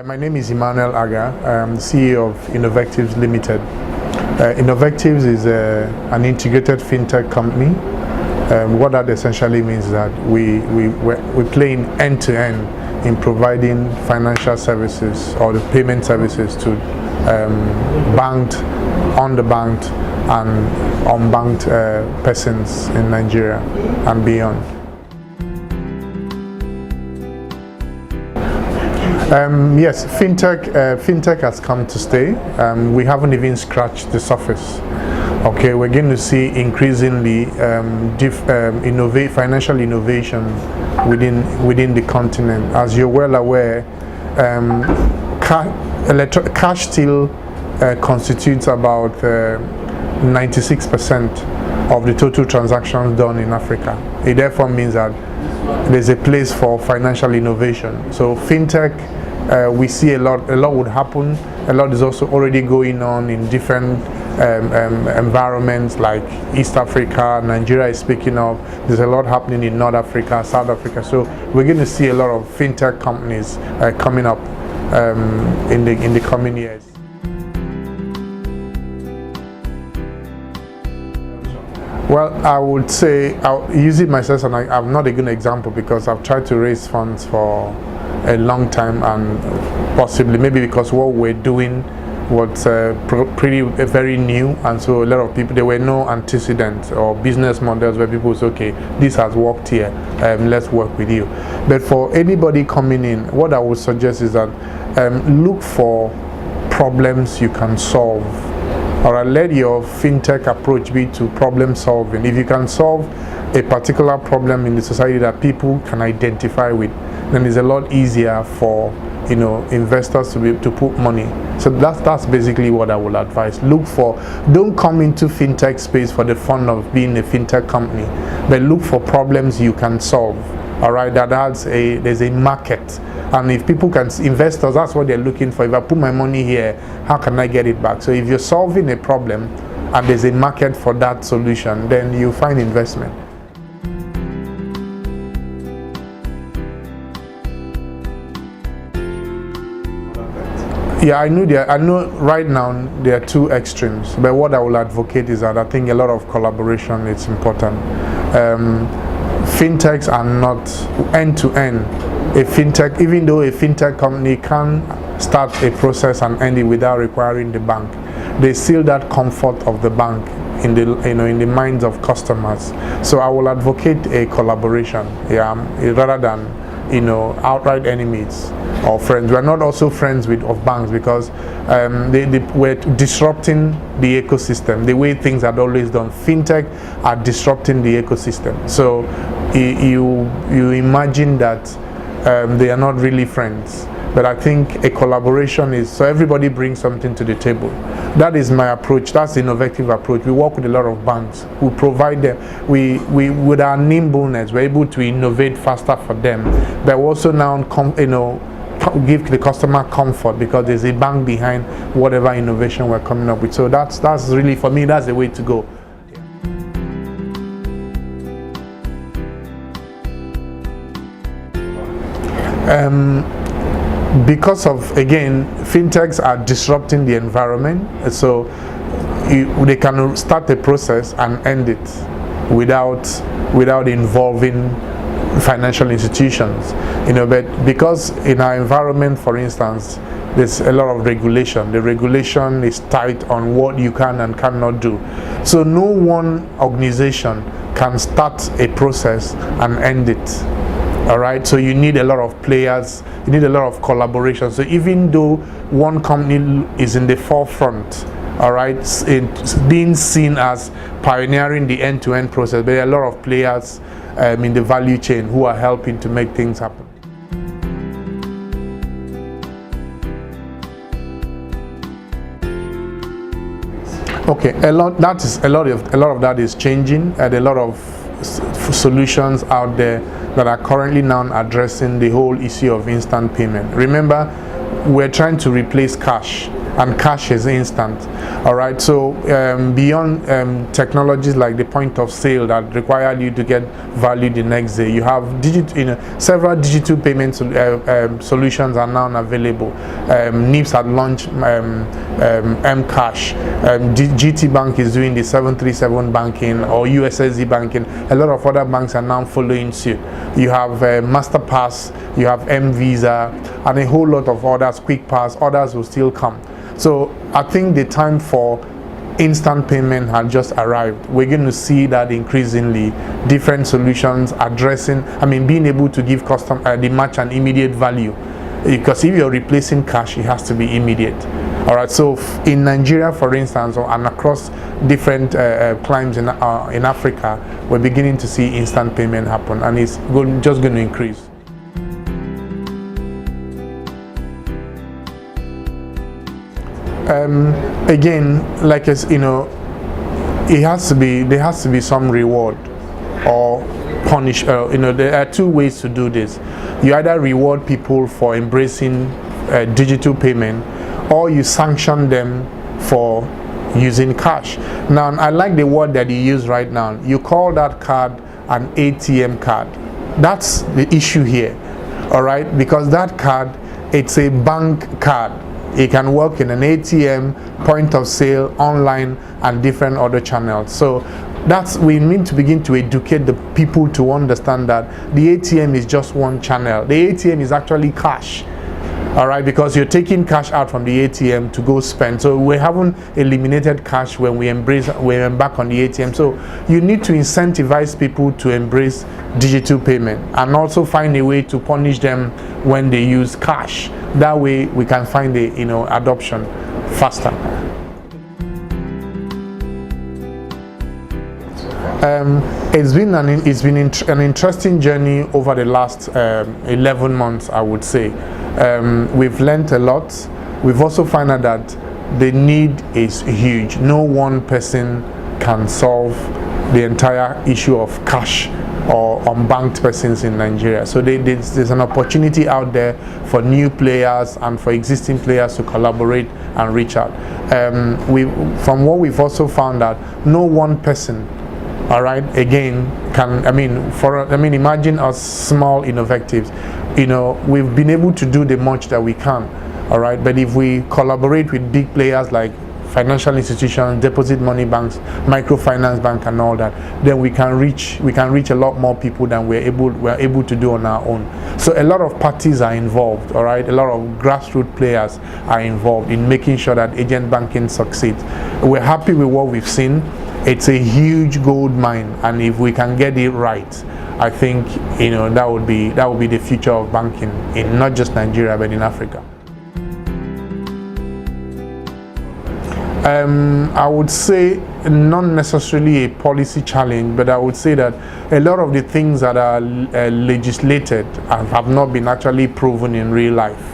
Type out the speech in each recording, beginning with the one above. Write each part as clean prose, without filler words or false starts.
My name is Emmanuel Agha. I'm the CEO of Innovectives Limited. Innovectives is an integrated fintech company. What that essentially means is that we play in end-to-end in providing financial services or the payment services to banked, underbanked, and unbanked persons in Nigeria and beyond. Yes, fintech has come to stay. We haven't even scratched the surface. Okay, we're going to see increasingly financial innovation within the continent. As you're well aware, cash still constitutes about 96% of the total transactions done in Africa. It therefore means that there's a place for financial innovation. So fintech, we see a lot would happen. A lot is also already going on in different environments like East Africa. Nigeria is picking up. There's a lot happening in North Africa, South Africa. So we're going to see a lot of fintech companies coming up in the coming years. Well, I would say, I'll use it myself, and I'm not a good example because I've tried to raise funds for a long time, and possibly maybe because what we're doing was very new, and so a lot of people, there were no antecedents or business models where people say, okay, this has worked here, let's work with you. But for anybody coming in, what I would suggest is that look for problems you can solve. Or let your fintech approach be to problem solving. If you can solve a particular problem in the society that people can identify with, then it's a lot easier for investors to be able to put money. So that's basically what I will advise. Don't come into fintech space for the fun of being a fintech company, but look for problems you can solve. All right, there's a market, and if people investors, that's what they're looking for. If I put my money here, how can I get it back? So if you're solving a problem and there's a market for that solution, then you find investment. Yeah, I know right now there are two extremes, but what I will advocate is that I think a lot of collaboration is important. Fintechs are not end-to-end. Even though a fintech company can start a process and end it without requiring the bank, there's still that comfort of the bank in the minds of customers. So I will advocate a collaboration, rather than outright enemies or friends. We're not also friends of banks because we're disrupting the ecosystem. The way things are always done, fintech are disrupting the ecosystem. So you imagine that they are not really friends. But I think a collaboration is, so everybody brings something to the table. That is my approach. That's the innovative approach. We work with a lot of banks who provide them. We with our nimbleness, we're able to innovate faster for them. But also now, give the customer comfort because there's a bank behind whatever innovation we're coming up with. So that's really, for me, that's the way to go. Because of, again, fintechs are disrupting the environment, so they can start a process and end it without involving financial institutions. But because in our environment, for instance, there's a lot of regulation. The regulation is tight on what you can and cannot do. So no one organization can start a process and end it. All right, so you need a lot of players, you need a lot of collaboration. So even though one company is in the forefront, all right, it's being seen as pioneering the end-to-end process, but there are a lot of players in the value chain who are helping to make things happen. Okay, a lot of that is changing, and a lot of solutions out there that are currently now addressing the whole issue of instant payment. Remember, we're trying to replace cash, and cash is instant. All right, so beyond technologies like the point of sale that require you to get value the next day, you have several digital payment solutions are now available. NIPS had launched Mcash. GT Bank is doing the 737 banking or USSD banking. A lot of other banks are now following suit. You have MasterPass, you have M-Visa, and a whole lot of others, QuickPass, others will still come. So I think the time for instant payment had just arrived. We're going to see that increasingly, different solutions addressing, being able to give the match an immediate value. Because if you're replacing cash, it has to be immediate. All right, so in Nigeria, for instance, and across different climes in Africa, we're beginning to see instant payment happen, and it's just going to increase. Again, like there has to be some reward or punish. There are two ways to do this. You either reward people for embracing digital payment, or you sanction them for using cash. Now, I like the word that you use right now. You call that card an ATM card. That's the issue here, all right? Because that card, it's a bank card. It can work in an ATM, point of sale, online, and different other channels. So we need to begin to educate the people to understand that the ATM is just one channel. The ATM is actually cash. All right, because you're taking cash out from the ATM to go spend. So we haven't eliminated cash when we embark on the ATM. So you need to incentivize people to embrace digital payment and also find a way to punish them when they use cash. That way we can find the adoption faster. It's been an interesting journey over the last 11 months, I would say. We've learned a lot. We've also found out that the need is huge. No one person can solve the entire issue of cash or unbanked persons in Nigeria. So there's an opportunity out there for new players and for existing players to collaborate and reach out. From what we've also found out, no one person, all right, again, imagine us small Innovectives. We've been able to do the much that we can, all right, but if we collaborate with big players like financial institutions, deposit money banks, microfinance bank, and all that, then we can reach a lot more people than we're able to do on our own. So a lot of parties are involved, all right, a lot of grassroots players are involved in making sure that agent banking succeeds. We're happy with what we've seen. It's a huge gold mine, and if we can get it right, I think that would be the future of banking in not just Nigeria but in Africa. I would say not necessarily a policy challenge, but I would say that a lot of the things that are legislated have not been actually proven in real life.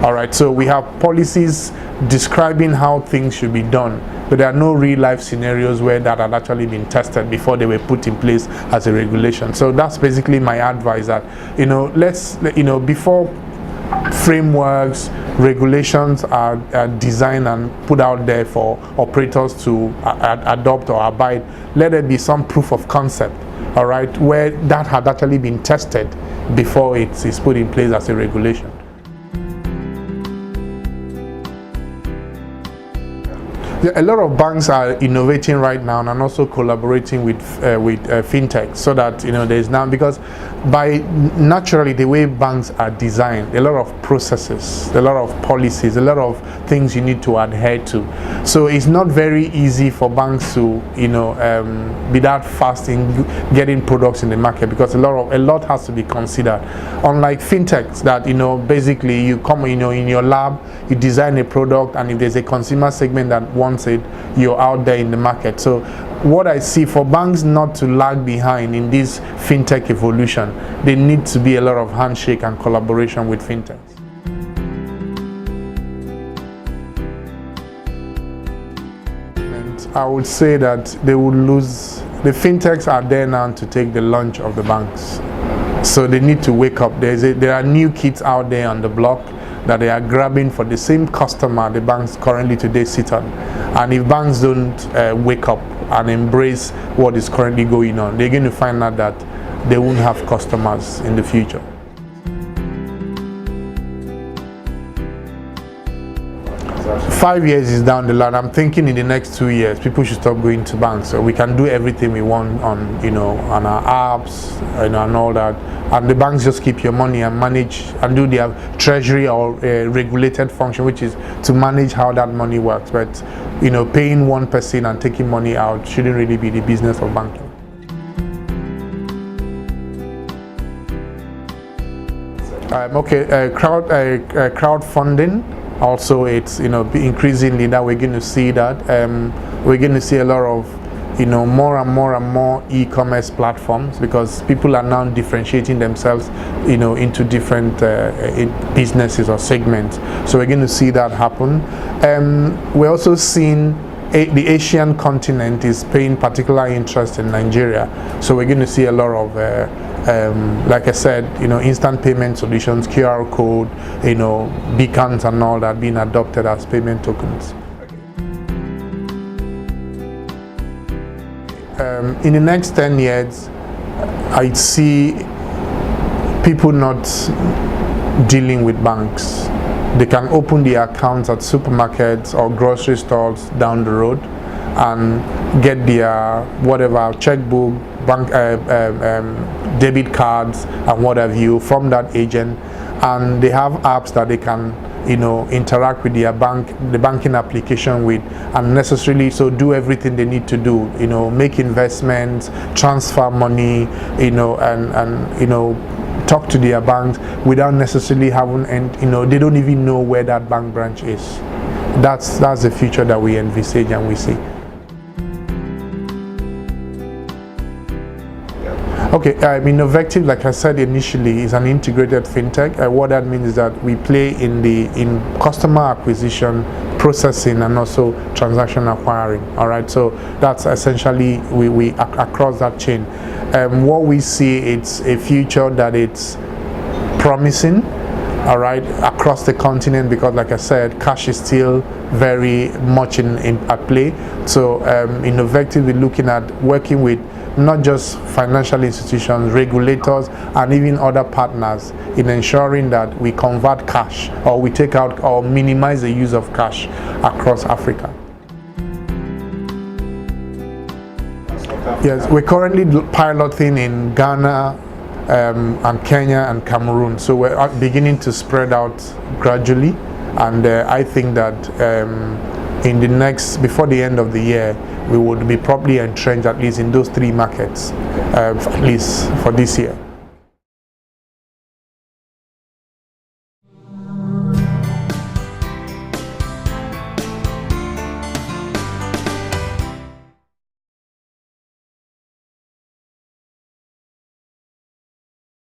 All right, so we have policies describing how things should be done, but there are no real life scenarios where that had actually been tested before they were put in place as a regulation. So that's basically my advice, that before frameworks, regulations are designed and put out there for operators to adopt or abide, let there be some proof of concept, all right, where that had actually been tested before it is put in place as a regulation. A lot of banks are innovating right now and also collaborating with Fintech, so that there's now, because naturally the way banks are designed, a lot of processes, a lot of policies, a lot of things you need to adhere to. So it's not very easy for banks to be that fast in getting products in the market, because a lot has to be considered. Unlike Fintechs that basically you come in your lab, you design a product, and if there's a consumer segment that wants it, you're out there in the market. So what I see, for banks not to lag behind in this fintech evolution, there needs to be a lot of handshake and collaboration with fintechs. And I would say that they would lose. The fintechs are there now to take the lunch of the banks, so they need to wake up. There are new kids out there on the block, that they are grabbing for the same customer the banks currently today sit on. And if banks don't wake up and embrace what is currently going on, they're going to find out that they won't have customers in the future. Five years is down the line. I'm thinking in the next 2 years, people should stop going to banks. So we can do everything we want on, on our apps, and all that. And the banks just keep your money and manage and do their treasury or regulated function, which is to manage how that money works. But paying one person and taking money out shouldn't really be the business of banking. Crowdfunding. Also, it's increasingly that we're going to see that we're going to see a lot of more and more e-commerce platforms, because people are now differentiating themselves into different businesses or segments. So we're going to see that happen. We're also seeing the Asian continent is paying particular interest in Nigeria, so we're going to see a lot of like I said, instant payment solutions, QR code, beacons and all that being adopted as payment tokens. In the next 10 years, I see people not dealing with banks. They can open their accounts at supermarkets or grocery stores down the road and get their whatever checkbook, bank, debit cards and what have you from that agent, and they have apps that they can interact with their the banking application with, and necessarily so do everything they need to do, make investments, transfer money, and talk to their banks without necessarily having, and they don't even know where that bank branch is. That's the future that we envisage and we see. Okay, Innovectives, like I said initially, is an integrated fintech. What that means is that we play in customer acquisition, processing, and also transaction acquiring. All right, so that's essentially we across that chain. What we see, it's a future that it's promising. All right, across the continent, because like I said, cash is still very much at play. So Innovectives, we're looking at working with not just financial institutions, regulators, and even other partners in ensuring that we convert cash, or we take out or minimize the use of cash across Africa. Yes, we're currently piloting in Ghana and Kenya and Cameroon, so we're beginning to spread out gradually, and I think that before the end of the year, we would be probably entrenched at least in those 3 markets, at least for this year.